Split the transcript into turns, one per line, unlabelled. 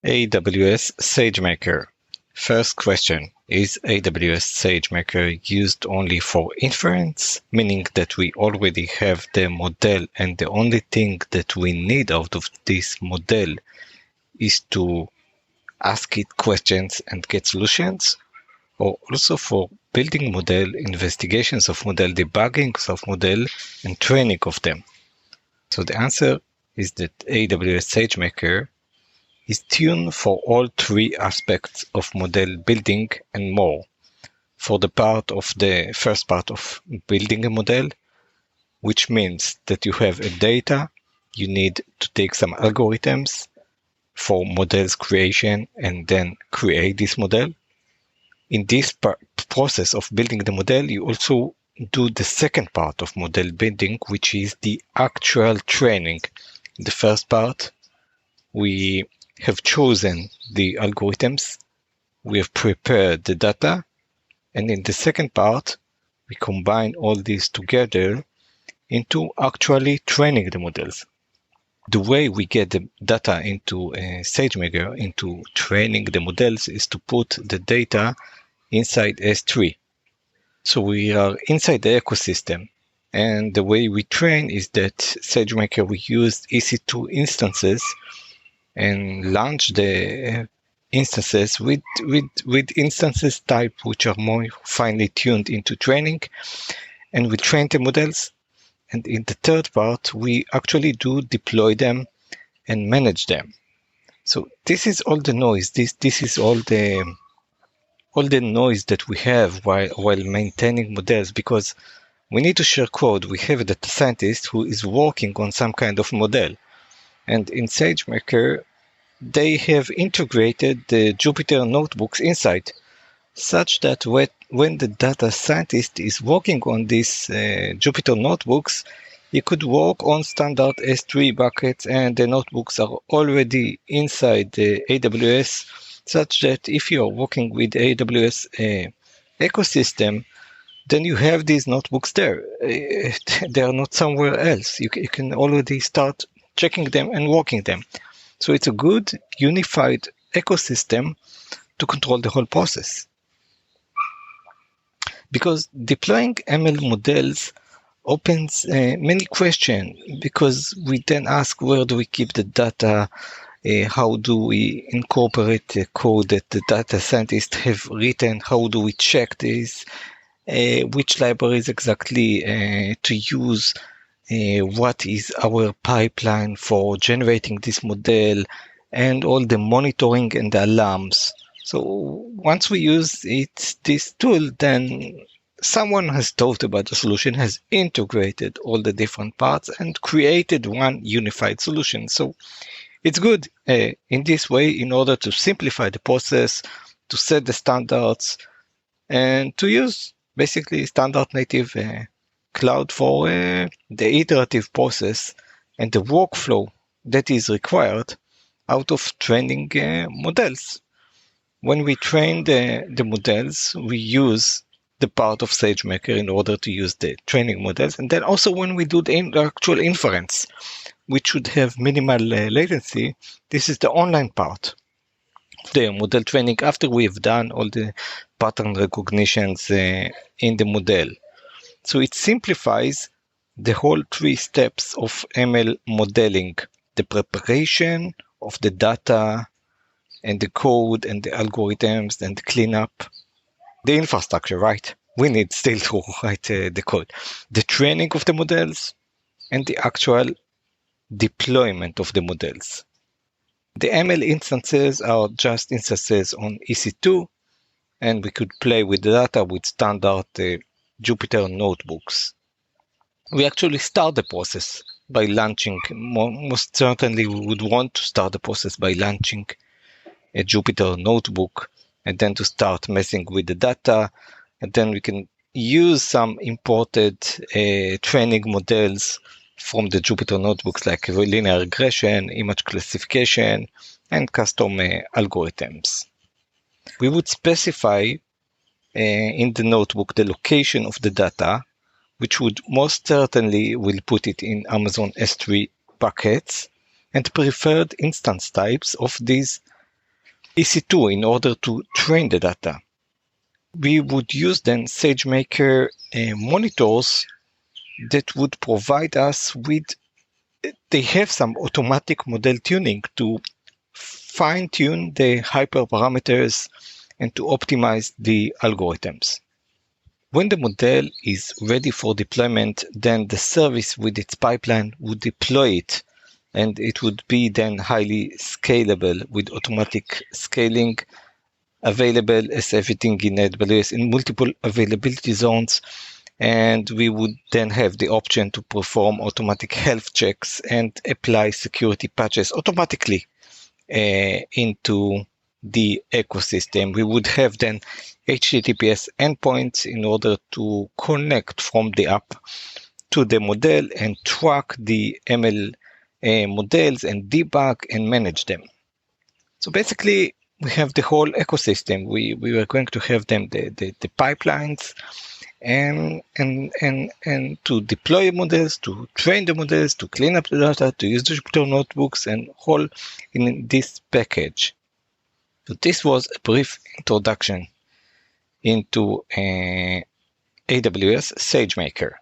AWS SageMaker. First question, is AWS SageMaker used only for inference, meaning that we already have the model and the only thing that we need out of this model is to ask it questions and get solutions? Or also for building model, investigations of model, debugging of model, and training of them? So the answer is that AWS SageMaker is tuned for all three aspects of model building and more. For the first part of building a model, which means that you have a data, you need to take some algorithms for models creation and then create this model. In this process of building the model, you also do the second part of model building, which is the actual training. In the first part, we have chosen the algorithms, we have prepared the data, and in the second part, we combine all these together into actually training the models. The way we get the data into SageMaker, into training the models, is to put the data inside S3. So we are inside the ecosystem. And the way we train is that SageMaker, we use EC2 instances and launch the instances with instances type which are more finely tuned into training, and we train the models. And in the third part, we actually do deploy them and manage them. So this is all the noise. This is all the noise that we have while maintaining models, because we need to share code. We have a data scientist who is working on some kind of model. And in SageMaker, they have integrated the Jupyter notebooks inside, such that when the data scientist is working on these Jupyter notebooks, he could work on standard S3 buckets, and the notebooks are already inside the AWS, such that if you are working with AWS ecosystem, then you have these notebooks there. They are not somewhere else. You can already start checking them and working them. So it's a good unified ecosystem to control the whole process. Because deploying ML models opens many questions, because we then ask, where do we keep the data? How do we incorporate the code that the data scientists have written? How do we check this? Which libraries exactly to use? What is our pipeline for generating this model, and all the monitoring and the alarms. So once we use this tool, then someone has thought about the solution, has integrated all the different parts and created one unified solution. So it's good in this way, in order to simplify the process, to set the standards, and to use basically standard native cloud for the iterative process and the workflow that is required out of training models. When we train the models, we use the part of SageMaker in order to use the training models. And then also when we do the actual inference, which should have minimal latency, this is the online part of the model training after we've done all the pattern recognitions in the model. So it simplifies the whole 3 steps of ML modeling: the preparation of the data and the code and the algorithms and the cleanup, the infrastructure, right? We need still to write the code, the training of the models, and the actual deployment of the models. The ML instances are just instances on EC2, and we could play with the data with standard Jupyter notebooks. We actually start the process by launching, most certainly we would want to start the process by launching a Jupyter notebook, and then to start messing with the data, and then we can use some imported training models from the Jupyter notebooks, like linear regression, image classification, and custom algorithms. We would specify in the notebook the location of the data, which would most certainly will put it in Amazon S3 buckets, and preferred instance types of these EC2 in order to train the data. We would use then SageMaker monitors that would provide us with, they have some automatic model tuning to fine-tune the hyperparameters and to optimize the algorithms. When the model is ready for deployment, then the service with its pipeline would deploy it, and it would be then highly scalable with automatic scaling available as everything in AWS in multiple availability zones. And we would then have the option to perform automatic health checks and apply security patches automatically into the ecosystem. We would have then HTTPS endpoints in order to connect from the app to the model and track the ML models and debug and manage them. So basically, we have the whole ecosystem. We were going to have them the pipelines and to deploy models, to train the models, to clean up the data, to use the Jupyter notebooks, and all in this package. So this was a brief introduction into AWS SageMaker.